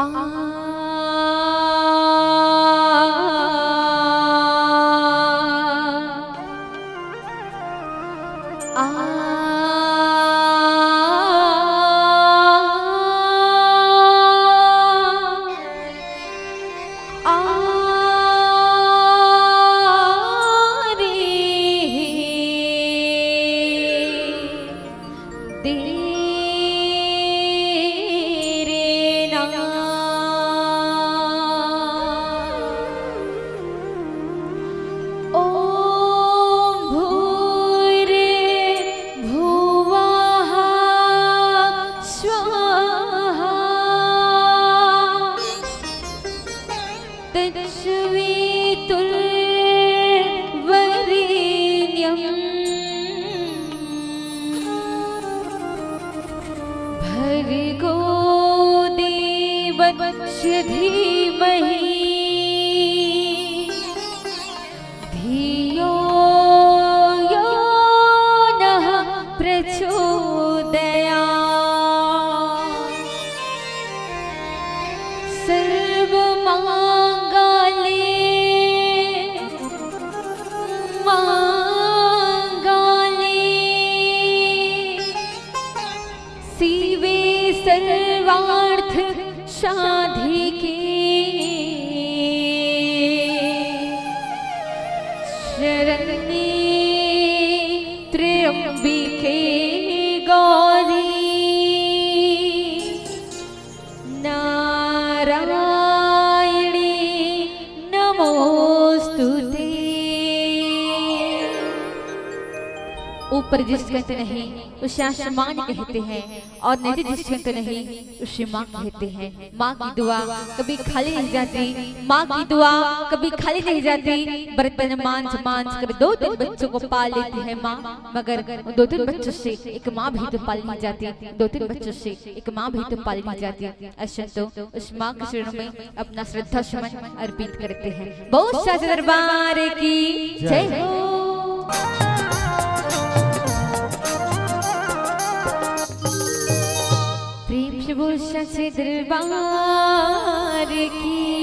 भर्गो देवस्य धीमहि धियो यो नः प्रचोदयात्। सर्वमाङ्गल्ये शिवे सर्वार्थ साधिके शरण्ये त्र्यंबिके गौरी नारायणी नमोस्तुते। ऊपर जिस कहते नहीं उसे आसमान कहते हैं और नीचे जिस कहते नहीं उसे माँ कहते हैं। माँ की दुआ कभी खाली नहीं जाती, माँ की दुआ कभी खाली नहीं जाती। बर्तन मांझ मांझ कर 2-3 बच्चों को पाल लेती है माँ, मगर 2-3 बच्चों से एक माँ भी तो पाली नहीं जाती, 2-3 बच्चों से एक माँ भी तो पाली नहीं जाती। ऐसे तो उस माँ के चरणों में अपना श्रद्धा सुमन अर्पित करते हैं। बहुत सारे दरबार की जय हो। प्रेम से बोल सच्चे दरबार की